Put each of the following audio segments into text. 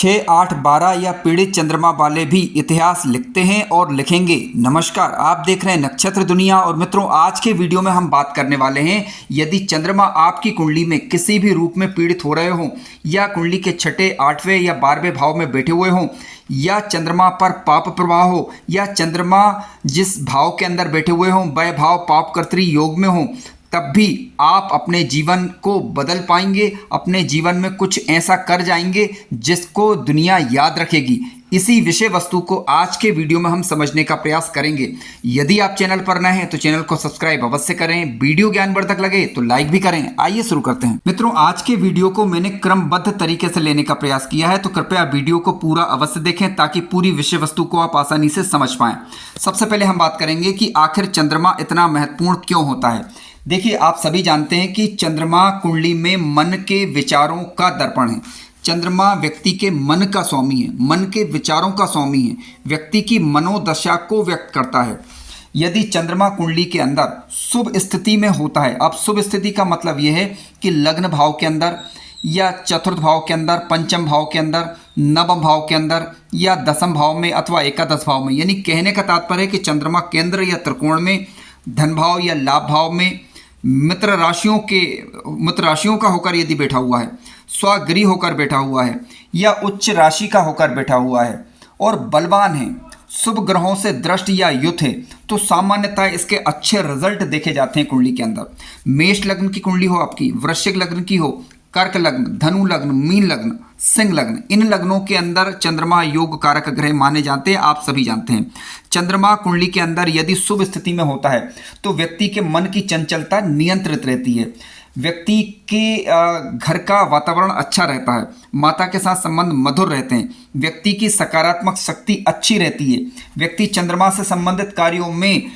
6, 8, 12 या पीड़ित चंद्रमा वाले भी इतिहास लिखते हैं और लिखेंगे। नमस्कार, आप देख रहे हैं नक्षत्र दुनिया। और मित्रों, आज के वीडियो में हम बात करने वाले हैं, यदि चंद्रमा आपकी कुंडली में किसी भी रूप में पीड़ित हो रहे हो, या कुंडली के छठे, 8वें या 12वें भाव में बैठे हुए हों, या चंद्रमा पर पाप प्रभाव हो, या चंद्रमा जिस भाव के अंदर बैठे हुए हों वह भाव पाप कर्तरी योग में हो, तब भी आप अपने जीवन को बदल पाएंगे। अपने जीवन में कुछ ऐसा कर जाएंगे जिसको दुनिया याद रखेगी। इसी विषय वस्तु को आज के वीडियो में हम समझने का प्रयास करेंगे। यदि आप चैनल पर नए हैं तो चैनल को सब्सक्राइब अवश्य करें। वीडियो ज्ञानवर्धक लगे तो लाइक भी करें। आइए शुरू करते हैं। मित्रों, आज के वीडियो को मैंने क्रमबद्ध तरीके से लेने का प्रयास किया है, तो कृपया वीडियो को पूरा अवश्य देखें ताकि पूरी विषय वस्तु को आप आसानी से समझ पाएं। सबसे पहले हम बात करेंगे कि आखिर चंद्रमा इतना महत्वपूर्ण क्यों होता है। देखिए, आप सभी जानते हैं कि चंद्रमा कुंडली में मन के विचारों का दर्पण है। चंद्रमा व्यक्ति के मन का स्वामी है, मन के विचारों का स्वामी है, व्यक्ति की मनोदशा को व्यक्त करता है। यदि चंद्रमा कुंडली के अंदर शुभ स्थिति में होता है, अब शुभ स्थिति का मतलब यह है कि लग्न भाव के अंदर, या चतुर्थ भाव के अंदर, पंचम भाव के अंदर, नवम भाव के अंदर, या दसम भाव में अथवा एकादश भाव में, यानी कहने का तात्पर्य है कि चंद्रमा केंद्र या त्रिकोण में, धन भाव या लाभ भाव में, मित्र राशियों का होकर यदि बैठा हुआ है, स्वगृह होकर बैठा हुआ है, या उच्च राशि का होकर बैठा हुआ है और बलवान है, शुभ ग्रहों से दृष्ट या युत है, तो सामान्यतः इसके अच्छे रिजल्ट देखे जाते हैं कुंडली के अंदर। मेष लग्न की कुंडली हो आपकी, वृश्चिक लग्न की हो, कर्क लग्न, धनु लग्न, मीन लग्न, सिंह लग्न, इन लग्नों के अंदर चंद्रमा योग कारक ग्रह माने जाते हैं। आप सभी जानते हैं, चंद्रमा कुंडली के अंदर यदि शुभ स्थिति में होता है तो व्यक्ति के मन की चंचलता नियंत्रित रहती है, व्यक्ति के घर का वातावरण अच्छा रहता है, माता के साथ संबंध मधुर रहते हैं, व्यक्ति की सकारात्मक शक्ति अच्छी रहती है, व्यक्ति चंद्रमा से संबंधित कार्यों में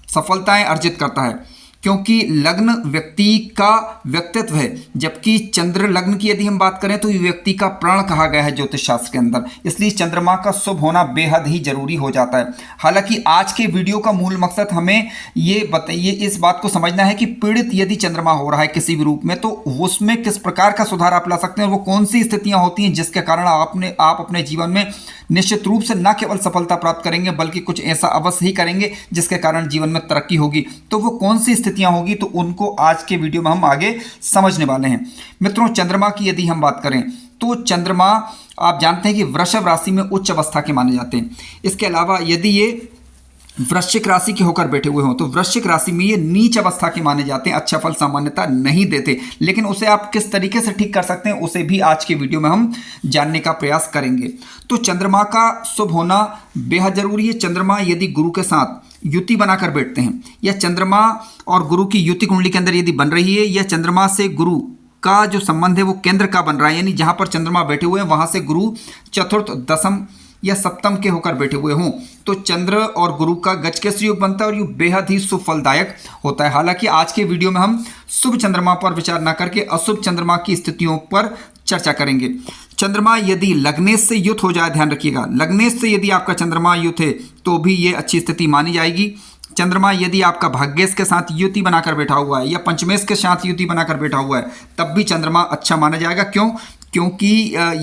सफलताएं अर्जित करता है, क्योंकि लग्न व्यक्ति का व्यक्तित्व है। जबकि चंद्र लग्न की यदि हम बात करें तो ये व्यक्ति का प्राण कहा गया है ज्योतिष शास्त्र के अंदर, इसलिए चंद्रमा का शुभ होना बेहद ही जरूरी हो जाता है। हालांकि आज के वीडियो का मूल मकसद हमें ये बताइए, इस बात को समझना है कि पीड़ित यदि चंद्रमा हो रहा है किसी भी रूप में, तो उसमें किस प्रकार का सुधार आप ला सकते हैं, और वो कौन सी स्थितियां होती हैं जिसके कारण आप अपने जीवन में निश्चित रूप से न केवल सफलता प्राप्त करेंगे बल्कि कुछ ऐसा अवश्य ही करेंगे जिसके कारण जीवन में तरक्की होगी। तो वो कौन सी स्थितियां होगी, तो उनको आज के वीडियो में हम आगे समझने वाले हैं। मित्रों, चंद्रमा की यदि हम बात करें तो चंद्रमा आप जानते हैं कि वृषभ राशि में उच्च अवस्था के माने जाते हैं। इसके अलावा यदि ये वृश्चिक राशि के होकर बैठे हुए हों तो वृश्चिक राशि में ये नीच अवस्था के माने जाते हैं, अच्छा फल सामान्यतः नहीं देते। लेकिन उसे आप किस तरीके से ठीक कर सकते हैं उसे भी आज के वीडियो में हम जानने का प्रयास करेंगे। तो चंद्रमा का शुभ होना बेहद जरूरी है। चंद्रमा यदि गुरु के साथ युति बनाकर बैठते हैं, या चंद्रमा और गुरु की युति कुंडली के अंदर यदि बन रही है, या चंद्रमा से गुरु का जो संबंध है वो केंद्र का बन रहा है, यानी जहां पर चंद्रमा बैठे हुए हैं वहां से गुरु चतुर्थ, दसम या सप्तम के होकर बैठे हुए हों, तो चंद्र और गुरु का गजकेसरी योग बनता है और ये बेहद ही शुभ फलदायक होता है। हालांकि आज के वीडियो में हम शुभ चंद्रमा पर विचार न करके अशुभ चंद्रमा की स्थितियों पर चर्चा करेंगे। चंद्रमा यदि लग्नेश से युत हो जाए, ध्यान रखिएगा, लग्नेश से यदि आपका चंद्रमा युत है तो भी ये अच्छी स्थिति मानी जाएगी। चंद्रमा यदि आपका भाग्येश के साथ युति बनाकर बैठा हुआ है, या पंचमेश के साथ युति बनाकर बैठा हुआ है, तब भी चंद्रमा अच्छा माना जाएगा। क्यों? क्योंकि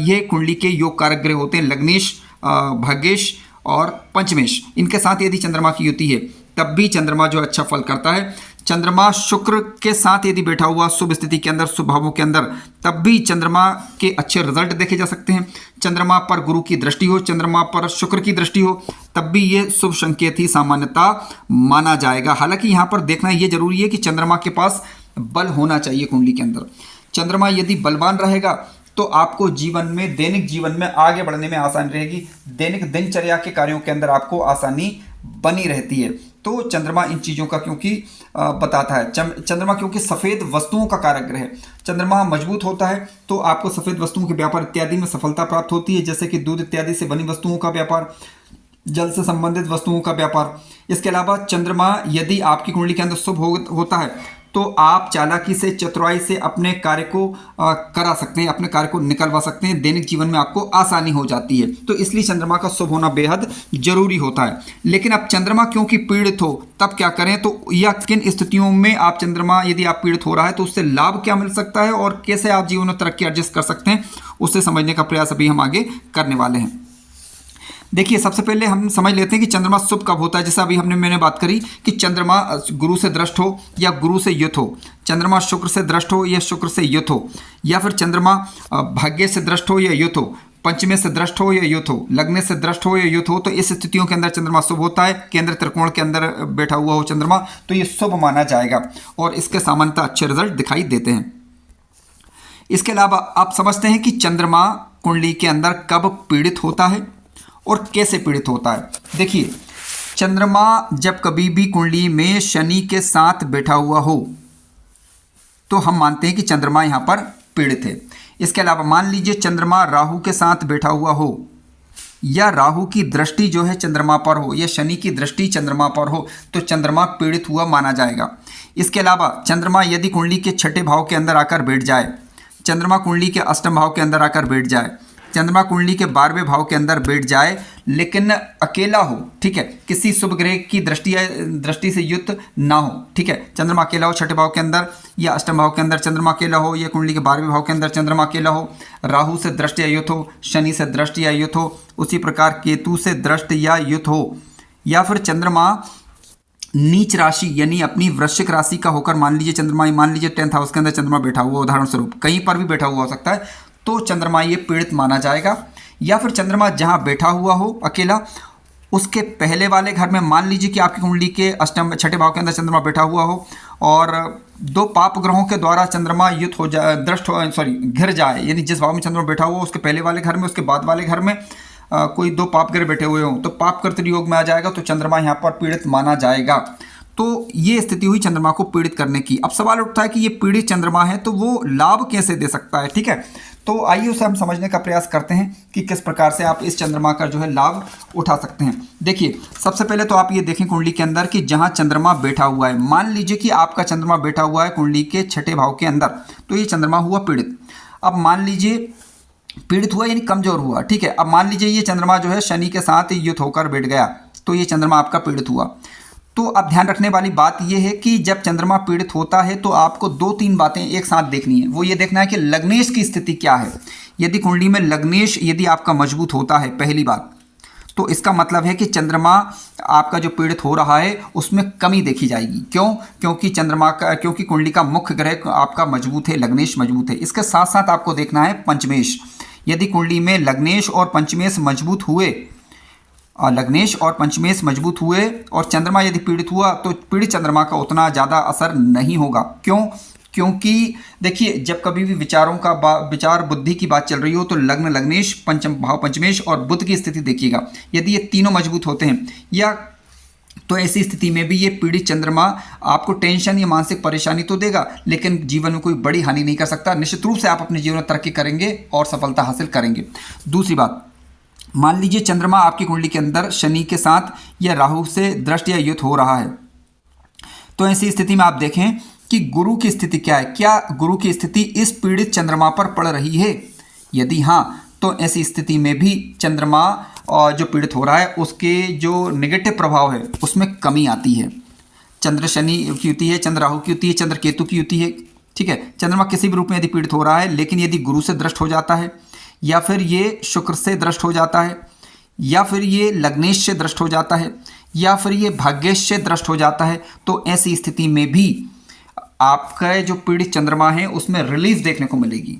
ये कुंडली के योग कारक ग्रह होते हैं, लग्नेश, भाग्येश और पंचमेश, इनके साथ यदि चंद्रमा की युति है तब भी चंद्रमा जो अच्छा फल करता है। चंद्रमा शुक्र के साथ यदि बैठा हुआ शुभ स्थिति के अंदर, शुभ भावों के अंदर, तब भी चंद्रमा के अच्छे रिजल्ट देखे जा सकते हैं। चंद्रमा पर गुरु की दृष्टि हो, चंद्रमा पर शुक्र की दृष्टि हो, तब भी ये शुभ संकेत ही सामान्यतः माना जाएगा। हालांकि यहाँ पर देखना ये जरूरी है कि चंद्रमा के पास बल होना चाहिए कुंडली के अंदर। चंद्रमा यदि बलवान रहेगा तो आपको जीवन में, दैनिक जीवन में आगे बढ़ने में आसानी रहेगी, दैनिक दिनचर्या के कार्यों के अंदर आपको आसानी बनी रहती है। तो चंद्रमा इन चीज़ों का क्योंकि बताता है, चंद्रमा क्योंकि सफ़ेद वस्तुओं का कारक ग्रह है, चंद्रमा मजबूत होता है तो आपको सफ़ेद वस्तुओं के व्यापार इत्यादि में सफलता प्राप्त होती है, जैसे कि दूध इत्यादि से बनी वस्तुओं का व्यापार, जल से संबंधित वस्तुओं का व्यापार। इसके अलावा चंद्रमा यदि आपकी कुंडली के अंदर शुभ होता है तो आप चालाकी से, चतुराई से अपने कार्य को करा सकते हैं, अपने कार्य को निकलवा सकते हैं, दैनिक जीवन में आपको आसानी हो जाती है। तो इसलिए चंद्रमा का शुभ होना बेहद जरूरी होता है। लेकिन अब चंद्रमा क्योंकि पीड़ित हो तब क्या करें, तो या किन स्थितियों में आप चंद्रमा यदि आप पीड़ित हो रहा है तो उससे लाभ क्या मिल सकता है और कैसे आप जीवन में तरक्की एडजस्ट कर सकते हैं, उससे समझने का प्रयास अभी हम आगे करने वाले हैं। देखिए, सबसे पहले हम समझ लेते हैं कि चंद्रमा शुभ कब होता है। जैसा अभी मैंने बात करी कि चंद्रमा गुरु से दृष्ट हो या गुरु से युत हो, चंद्रमा शुक्र से दृष्ट हो या शुक्र से युत हो, या फिर चंद्रमा भाग्य से दृष्ट हो या युत हो, पंचमे से दृष्ट हो या युत हो, लग्न से दृष्ट हो या युत हो, तो इस स्थितियों के अंदर चंद्रमा शुभ होता है। केंद्र त्रिकोण के अंदर बैठा हुआ हो चंद्रमा तो ये शुभ माना जाएगा और इसके सामान्यतः अच्छे रिजल्ट दिखाई देते हैं। इसके अलावा आप समझते हैं कि चंद्रमा कुंडली के अंदर कब पीड़ित होता है और कैसे पीड़ित होता है। देखिए, चंद्रमा जब कभी भी कुंडली में शनि के साथ बैठा हुआ हो तो हम मानते हैं कि चंद्रमा यहाँ पर पीड़ित है। इसके अलावा मान लीजिए चंद्रमा राहु के साथ बैठा हुआ हो या राहु की दृष्टि जो है चंद्रमा पर हो या शनि की दृष्टि चंद्रमा पर हो तो चंद्रमा पीड़ित हुआ माना जाएगा। इसके अलावा चंद्रमा यदि कुंडली के छठे भाव के अंदर आकर बैठ जाए, चंद्रमा कुंडली के अष्टम भाव के अंदर आकर बैठ जाए, चंद्रमा कुंडली के 12वें भाव के अंदर बैठ जाए लेकिन अकेला हो, ठीक है, किसी शुभ ग्रह की दृष्टि से युक्त ना हो, ठीक है, चंद्रमा अकेला हो छठे भाव के अंदर या अष्टम भाव के अंदर चंद्रमा अकेला हो या कुंडली के 12वें भाव के अंदर चंद्रमा अकेला हो, राहु से दृष्टि या युत हो, शनि से दृष्टि या युत हो, उसी प्रकार केतु से दृष्टि या युत हो, या फिर चंद्रमा नीच राशि यानी अपनी वृश्चिक राशि का होकर मान लीजिए चंद्रमा, मान लीजिए 10th हाउस के अंदर चंद्रमा बैठा हुआ, उदाहरण स्वरूप कहीं पर भी बैठा हुआ हो सकता है, तो चंद्रमा ये पीड़ित माना जाएगा। या फिर चंद्रमा जहां बैठा हुआ हो अकेला, उसके पहले वाले घर में मान लीजिए कि आपकी कुंडली के अष्टम छठे भाव के अंदर चंद्रमा बैठा हुआ हो और दो पाप ग्रहों के द्वारा चंद्रमा युत हो जाए, दृष्ट हो, घिर जाए, यानी जिस भाव में चंद्रमा बैठा हुआ हो उसके पहले वाले घर में, उसके बाद वाले घर में कोई दो पाप ग्रह बैठे हुए हों तो पाप कर्तृ योग में आ जाएगा, तो चंद्रमा यहाँ पर पीड़ित माना जाएगा। तो ये स्थिति हुई चंद्रमा को पीड़ित करने की। अब सवाल उठता है कि ये पीड़ित चंद्रमा है तो वो लाभ कैसे दे सकता है, ठीक है। तो आइए उसे हम समझने का प्रयास करते हैं कि किस प्रकार से आप इस चंद्रमा का जो है लाभ उठा सकते हैं। देखिए, सबसे पहले तो आप ये देखें कुंडली के अंदर कि जहां चंद्रमा बैठा हुआ है, मान लीजिए कि आपका चंद्रमा बैठा हुआ है कुंडली के छठे भाव के अंदर, तो ये चंद्रमा हुआ पीड़ित। अब मान लीजिए पीड़ित हुआ यानी कमजोर हुआ, ठीक है। अब मान लीजिए ये चंद्रमा जो है शनि के साथ युत होकर बैठ गया तो ये चंद्रमा आपका पीड़ित हुआ। तो अब ध्यान रखने वाली बात यह है कि जब चंद्रमा पीड़ित होता है तो आपको 2-3 बातें एक साथ देखनी है। वो ये देखना है कि लग्नेश की स्थिति क्या है। यदि कुंडली में लग्नेश यदि आपका मजबूत होता है, पहली बात, तो इसका मतलब है कि चंद्रमा आपका जो पीड़ित हो रहा है उसमें कमी देखी जाएगी। क्यों? क्योंकि कुंडली का मुख्य ग्रह आपका मजबूत है, लग्नेश मजबूत है। इसके साथ साथ आपको देखना है पंचमेश। यदि कुंडली में लग्नेश और पंचमेश मजबूत हुए, लग्नेश और पंचमेश मजबूत हुए और चंद्रमा यदि पीड़ित हुआ तो पीड़ित चंद्रमा का उतना ज़्यादा असर नहीं होगा। क्यों? क्योंकि देखिए, जब कभी भी विचार बुद्धि की बात चल रही हो तो लग्न लग्नेश, पंचम भाव पंचमेश और बुध की स्थिति देखिएगा। यदि ये तीनों मजबूत होते हैं या तो ऐसी स्थिति में भी ये पीड़ित चंद्रमा आपको टेंशन या मानसिक परेशानी तो देगा लेकिन जीवन में कोई बड़ी हानि नहीं कर सकता। निश्चित रूप से आप अपने जीवन में तरक्की करेंगे और सफलता हासिल करेंगे। दूसरी बात, मान लीजिए चंद्रमा आपकी कुंडली के अंदर शनि के साथ या राहु से दृष्टि या युत हो रहा है, तो ऐसी स्थिति में आप देखें कि गुरु की स्थिति क्या है। क्या गुरु की स्थिति इस पीड़ित चंद्रमा पर पड़ रही है? यदि हाँ, तो ऐसी स्थिति में भी चंद्रमा जो पीड़ित हो रहा है उसके जो नेगेटिव प्रभाव है उसमें कमी आती है। चंद्र शनि की युति है, चंद्र राहु की युति है, चंद्र केतु की युति है, ठीक है। चंद्रमा किसी भी रूप में यदि पीड़ित हो रहा है, लेकिन यदि गुरु से दृष्ट हो जाता है या फिर ये शुक्र से दृष्ट हो जाता है या फिर ये लग्नेश से दृष्ट हो जाता है या फिर ये भाग्येश से दृष्ट हो जाता है, तो ऐसी स्थिति में भी आपका जो पीड़ित चंद्रमा है उसमें रिलीफ देखने को मिलेगी।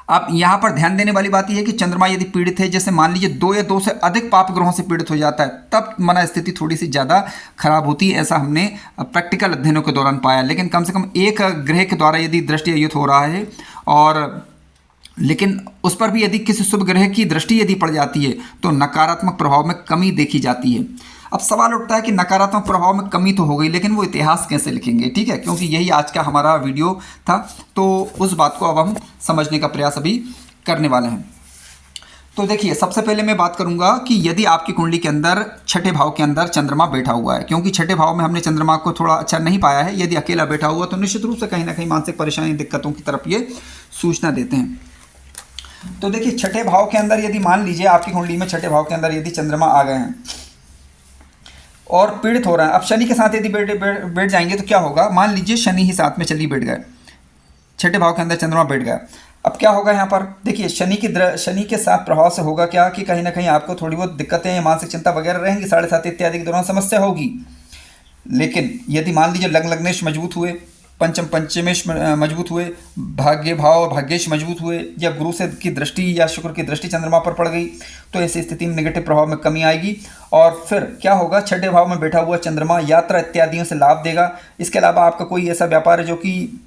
अब यहाँ पर ध्यान देने वाली बात यह है कि चंद्रमा यदि पीड़ित है, जैसे मान लीजिए 2 या 2 से अधिक पाप ग्रहों से पीड़ित हो जाता है, तब मना स्थिति थोड़ी सी ज़्यादा खराब होती है। ऐसा हमने प्रैक्टिकल अध्ययनों के दौरान पाया। लेकिन कम से कम एक ग्रह के द्वारा यदि दृष्टि युत हो रहा है और लेकिन उस पर भी यदि किसी शुभ ग्रह की दृष्टि यदि पड़ जाती है तो नकारात्मक प्रभाव में कमी देखी जाती है। अब सवाल उठता है कि नकारात्मक प्रभाव में कमी तो हो गई, लेकिन वो इतिहास कैसे लिखेंगे, ठीक है, क्योंकि यही आज का हमारा वीडियो था। तो उस बात को अब हम समझने का प्रयास अभी करने वाले हैं। तो देखिए, सबसे पहले मैं बात करूंगा कि यदि आपकी कुंडली के अंदर छठे भाव के अंदर चंद्रमा बैठा हुआ है, क्योंकि छठे भाव में हमने चंद्रमा को थोड़ा अच्छा नहीं पाया है, यदि अकेला बैठा हुआ तो निश्चित रूप से कहीं ना कहीं मानसिक परेशानी दिक्कतों की तरफ ये सूचना देते हैं। तो देखिए, छठे भाव के अंदर यदि मान लीजिए आपकी कुंडली में छठे भाव के अंदर यदि चंद्रमा आ गए हैं और पीड़ित हो रहा है, अब शनि के साथ यदि बैठ जाएंगे तो क्या होगा, मान लीजिए शनि ही साथ में चलिए बैठ गए, छठे भाव के अंदर चंद्रमा बैठ गया। अब क्या होगा यहाँ पर, देखिए शनि के साथ प्रभाव से होगा क्या कि कहीं ना कहीं आपको थोड़ी बहुत दिक्कतें या मानसिक चिंता वगैरह रहेंगी, 7.5 इत्यादि के दौरान समस्या होगी। लेकिन यदि मान लीजिए लग्नेश मजबूत हुए, पंचमेश मजबूत हुए, भाग्य भाव और भाग्येश मजबूत हुए, या गुरु से की दृष्टि या शुक्र की दृष्टि चंद्रमा पर पड़ गई, तो ऐसी स्थिति में नेगेटिव प्रभाव में कमी आएगी। और फिर क्या होगा, छठे भाव में बैठा हुआ चंद्रमा यात्रा इत्यादियों से लाभ देगा। इसके अलावा आपका कोई ऐसा व्यापार है जो कि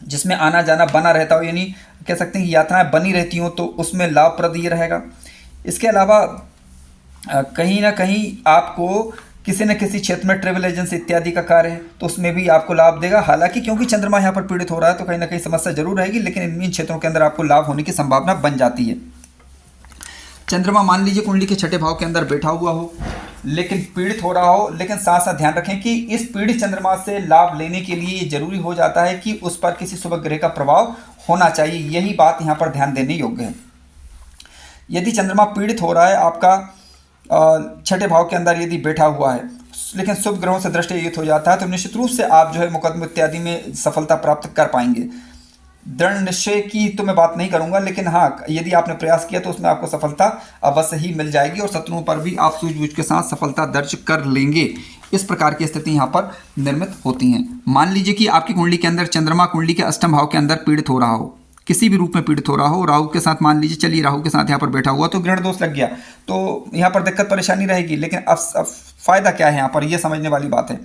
जिसमें आना जाना बना रहता हो, यानी कह सकते हैं कि यात्राएं बनी रहती हों, तो उसमें लाभप्रद ये रहेगा। इसके अलावा कहीं ना कहीं आपको किसी न किसी क्षेत्र में ट्रेवल एजेंसी इत्यादि का कार्य है, तो उसमें भी आपको लाभ देगा। हालांकि क्योंकि चंद्रमा यहाँ पर पीड़ित हो रहा है तो कहीं ना कहीं समस्या जरूर रहेगी, लेकिन इन क्षेत्रों के अंदर आपको लाभ होने की संभावना बन जाती है। चंद्रमा मान लीजिए कुंडली के छठे भाव के अंदर बैठा हुआ हो लेकिन पीड़ित हो रहा हो, लेकिन साथ साथ ध्यान रखें कि इस पीड़ित चंद्रमा से लाभ लेने के लिए ये जरूरी हो जाता है कि उस पर किसी शुभ ग्रह का प्रभाव होना चाहिए। यही बात यहाँ पर ध्यान देने योग्य है। यदि चंद्रमा पीड़ित हो रहा है आपका छठे भाव के अंदर यदि बैठा हुआ है, लेकिन शुभ ग्रहों से दृष्टि युक्त हो जाता है, तो निश्चित रूप से आप जो है मुकदमे इत्यादि में सफलता प्राप्त कर पाएंगे। दृढ़ निश्चय की तो मैं बात नहीं करूंगा, लेकिन हाँ, यदि आपने प्रयास किया तो उसमें आपको सफलता अवश्य ही मिल जाएगी और शत्रुओं पर भी आप सूझबूझ के साथ सफलता दर्ज कर लेंगे। इस प्रकार की स्थिति यहाँ पर निर्मित होती हैं। मान लीजिए कि आपकी कुंडली के अंदर चंद्रमा कुंडली के अष्टम भाव के अंदर पीड़ित हो रहा हो, किसी भी रूप में पीड़ित हो रहा हो, राहु के साथ मान लीजिए, चलिए राहु के साथ यहाँ पर बैठा हुआ, तो ग्रहण दोष लग गया, तो यहाँ पर दिक्कत परेशानी रहेगी। लेकिन अब फायदा क्या है यहाँ पर, यह समझने वाली बात है।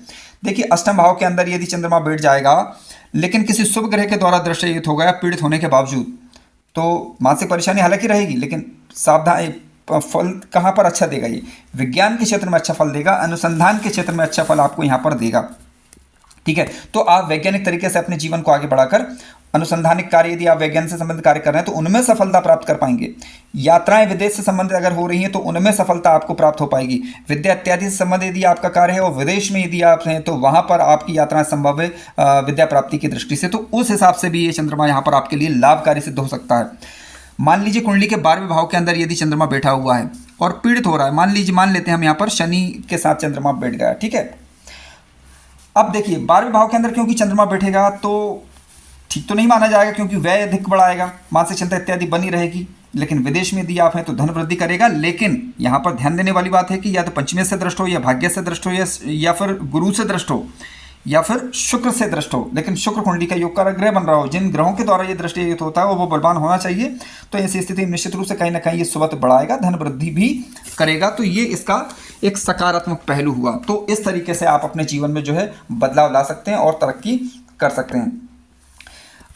देखिए, अष्टम भाव के अंदर यदि चंद्रमा बैठ जाएगा लेकिन किसी शुभ ग्रह के द्वारा दृष्टियुक्त हो गया पीड़ित होने के बावजूद, तो मानसिक परेशानी हालांकि रहेगी, लेकिन सावधान, फल कहाँ पर अच्छा देगा, ये विज्ञान के क्षेत्र में अच्छा फल देगा, अनुसंधान के क्षेत्र में अच्छा फल आपको यहाँ पर देगा। ठीक है, तो आप वैज्ञानिक तरीके से अपने जीवन को आगे बढ़ाकर अनुसंधानिक कार्य, यदि आप वैज्ञान से संबंधित कार्य कर रहे हैं तो उनमें सफलता प्राप्त कर पाएंगे। यात्राएं विदेश से संबंधित अगर हो रही हैं तो उनमें सफलता आपको प्राप्त हो पाएगी। विद्या इत्यादि से संबंधित यदि आपका कार्य है और विदेश में यदि आप हैं तो वहां पर आपकी यात्राएं संभव है विद्या प्राप्ति की दृष्टि से, तो उस हिसाब से भी ये चंद्रमा यहाँ पर आपके लिए लाभकारी सिद्ध हो सकता है। मान लीजिए कुंडली के 12वें भाव के अंदर यदि चंद्रमा बैठा हुआ है और पीड़ित हो रहा है, मान लेते हैं हम यहाँ पर शनि के साथ चंद्रमा बैठ गया। ठीक है, अब देखिए 12वें भाव के अंदर क्योंकि चंद्रमा बैठेगा तो ठीक तो नहीं माना जाएगा, क्योंकि व्यय अधिक बढ़ाएगा, मानसिक चिंता इत्यादि बनी रहेगी। लेकिन विदेश में यदि आप हैं तो धन वृद्धि करेगा। लेकिन यहाँ पर ध्यान देने वाली बात है कि या तो पंचमी से दृष्ट हो, या भाग्य से दृष्ट हो, या फिर गुरु से दृष्ट हो, या फिर शुक्र से दृष्ट हो, लेकिन शुक्र कुंडली का योग कारक ग्रह बन रहा हो, जिन ग्रहों के द्वारा ये दृष्टि युक्त होता है वो बलवान होना चाहिए। तो ऐसी स्थिति में निश्चित रूप से कहीं ना कहीं ये सुबह बढ़ाएगा, धन वृद्धि भी करेगा। तो ये इसका एक सकारात्मक पहलू हुआ। तो इस तरीके से आप अपने जीवन में जो है बदलाव ला सकते हैं और तरक्की कर सकते हैं।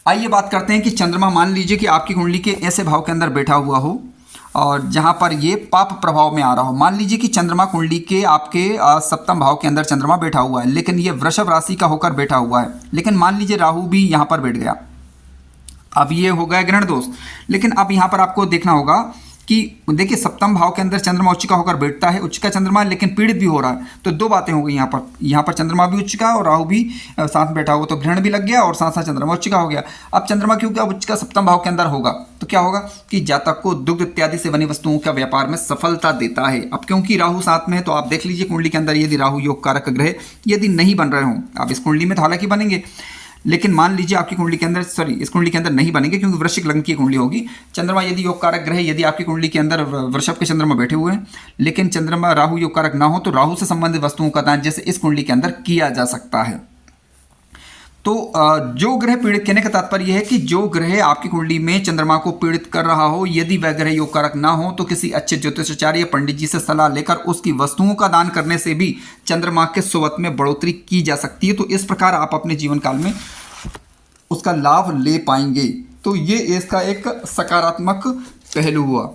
आइए बात करते हैं कि चंद्रमा मान लीजिए कि आपकी कुंडली के ऐसे भाव के अंदर बैठा हुआ हो और जहां पर ये पाप प्रभाव में आ रहा हो। मान लीजिए कि चंद्रमा कुंडली के आपके सप्तम भाव के अंदर चंद्रमा बैठा हुआ है, लेकिन ये वृषभ राशि का होकर बैठा हुआ है। लेकिन मान लीजिए राहु भी यहाँ पर बैठ गया, अब ये हो गया ग्रहण दोष। लेकिन अब यहाँ पर आपको देखना होगा कि देखिए सप्तम भाव के अंदर चंद्रमा उच्च का होकर बैठता है, उच्च का चंद्रमा, लेकिन पीड़ित भी हो रहा है। तो दो बातें हो गई यहाँ पर चंद्रमा भी उच्च का और राहु भी साथ में बैठा हुआ, तो ग्रहण भी लग गया और साथ साथ चंद्रमा उच्च का हो गया। अब चंद्रमा क्योंकि अब उच्च का सप्तम भाव के अंदर होगा तो क्या होगा कि जातक को दुग्ध इत्यादि से बनी वस्तुओं का व्यापार में सफलता देता है। अब क्योंकि राहु साथ में है तो आप देख लीजिए कुंडली के अंदर यदि राहु योग कारक ग्रह यदि नहीं बन रहे हों, अब इस कुंडली में तो हालांकि बनेंगे, लेकिन मान लीजिए आपकी कुंडली के अंदर इस कुंडली के अंदर नहीं बनेंगे क्योंकि वृश्चिक लग्न की कुंडली होगी। चंद्रमा यदि योग कारक ग्रह यदि आपकी कुंडली के अंदर वृषभ के चंद्रमा बैठे हुए हैं, लेकिन चंद्रमा राहु योग कारक ना हो तो राहु से संबंधित वस्तुओं का दान जैसे इस कुंडली के अंदर किया जा सकता है। तो जो ग्रह पीड़ित, कहने का तात्पर्य है कि जो ग्रह आपकी कुंडली में चंद्रमा को पीड़ित कर रहा हो, यदि वह ग्रह योग कारक ना हो तो किसी अच्छे ज्योतिषाचार्य पंडित जी से सलाह लेकर उसकी वस्तुओं का दान करने से भी चंद्रमा के सुवत में बढ़ोतरी की जा सकती है। तो इस प्रकार आप अपने जीवन काल में उसका लाभ ले पाएंगे। तो ये इसका एक सकारात्मक पहलू हुआ।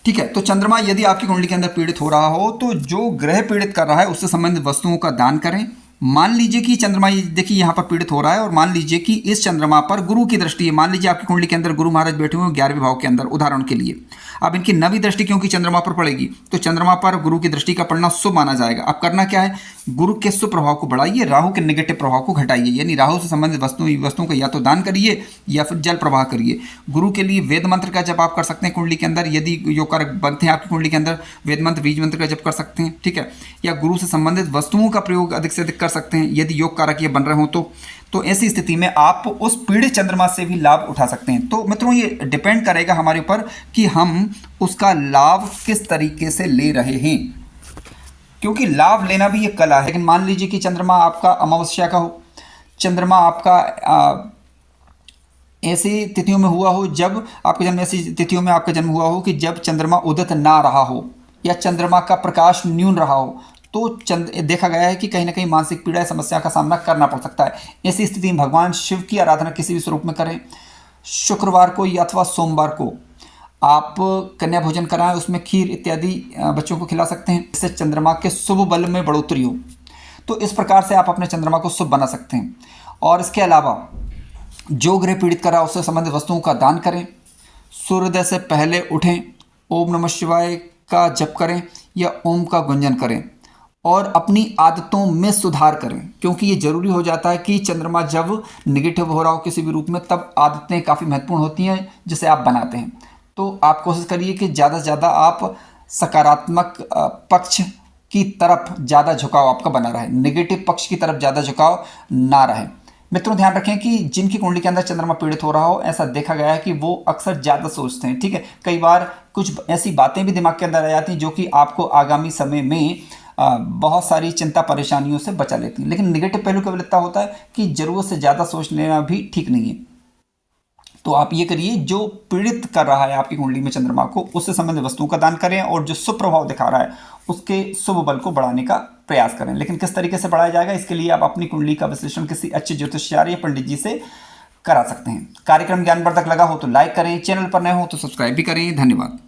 ठीक है, तो चंद्रमा यदि आपकी कुंडली के अंदर पीड़ित हो रहा हो तो जो ग्रह पीड़ित कर रहा है उससे संबंधित वस्तुओं का दान करें, मान लीजिए कि चंद्रमा देखिए यहाँ पर पीड़ित हो रहा है और मान लीजिए कि इस चंद्रमा पर गुरु की दृष्टि है। मान लीजिए आपकी कुंडली के अंदर गुरु महाराज बैठे हुए हैं 11वें भाव के अंदर, उदाहरण के लिए। अब इनकी 9वीं दृष्टि क्योंकि चंद्रमा पर पड़ेगी तो चंद्रमा पर गुरु की दृष्टि का पड़ना शुभ माना जाएगा। अब करना क्या है, गुरु के शुभ प्रभाव को बढ़ाइए, राहु के नेगेटिव प्रभाव को घटाइए। यानी राहु से संबंधित वस्तुओं को या तो दान करिए या फिर जल प्रवाह करिए। गुरु के लिए वेद मंत्र का जप आप कर सकते हैं कुंडली के अंदर, यदि योग कारक बनते हैं आपकी कुंडली के अंदर वेद मंत्र बीज मंत्र का जप कर सकते हैं, ठीक है। या गुरु से संबंधित वस्तुओं का प्रयोग अधिक से अधिक कर सकते हैं यदि योग कारक ये बन रहे हो तो ऐसी स्थिति में आप उस पीड़ित चंद्रमा से भी लाभ उठा सकते हैं। तो मित्रों ये डिपेंड करेगा हमारे ऊपर कि हम उसका लाभ किस तरीके से ले रहे हैं, क्योंकि लाभ लेना भी एक कला है। लेकिन मान लीजिए कि चंद्रमा आपका अमावस्या का हो, चंद्रमा आपका ऐसी तिथियों में हुआ हो जब आपका जन्म, ऐसी तिथियों में आपका जन्म हुआ हो कि जब चंद्रमा उदित ना रहा हो या चंद्रमा का प्रकाश न्यून रहा हो, तो देखा गया है कि कहीं ना कहीं मानसिक पीड़ा समस्या का सामना करना पड़ सकता है। ऐसी स्थिति में भगवान शिव की आराधना किसी भी स्वरूप में करें। शुक्रवार को या अथवा सोमवार को आप कन्या भोजन कराएं, उसमें खीर इत्यादि बच्चों को खिला सकते हैं, इससे चंद्रमा के शुभ बल में बढ़ोतरी हो। तो इस प्रकार से आप अपने चंद्रमा को शुभ बना सकते हैं। और इसके अलावा जो ग्रह पीड़ित करा उससे संबंधित वस्तुओं का दान करें, सूर्योदय से पहले उठें, ओम नमः शिवाय का जप करें या ओम का गुंजन करें और अपनी आदतों में सुधार करें, क्योंकि ये जरूरी हो जाता है कि चंद्रमा जब निगेटिव हो रहा हो किसी भी रूप में तब आदतें काफ़ी महत्वपूर्ण होती हैं जिसे आप बनाते हैं। तो आप कोशिश करिए कि ज़्यादा से ज़्यादा आप सकारात्मक पक्ष की तरफ ज़्यादा झुकाव आपका बना रहे, नेगेटिव पक्ष की तरफ ज़्यादा झुकाव ना रहे। मित्रों ध्यान रखें कि जिनकी कुंडली के अंदर चंद्रमा पीड़ित हो रहा हो, ऐसा देखा गया है कि वो अक्सर ज़्यादा सोचते हैं, ठीक है। कई बार कुछ ऐसी बातें भी दिमाग के अंदर आ जाती हैं जो कि आपको आगामी समय में बहुत सारी चिंता परेशानियों से बचा लेती हैं। लेकिन नेगेटिव पहलू केवल इतना होता है कि ज़रूरत से ज़्यादा सोच लेना भी ठीक नहीं है। तो आप ये करिए, जो पीड़ित कर रहा है आपकी कुंडली में चंद्रमा को, उससे संबंधित वस्तुओं का दान करें और जो शुभ प्रभाव दिखा रहा है उसके शुभ बल को बढ़ाने का प्रयास करें। लेकिन किस तरीके से बढ़ाया जाएगा, इसके लिए आप अपनी कुंडली का विश्लेषण किसी अच्छे ज्योतिषाचार्य या पंडित जी से करा सकते हैं। कार्यक्रम ज्ञानवर्धक लगा हो तो लाइक करें, चैनल पर नए हो तो सब्सक्राइब भी करें। धन्यवाद।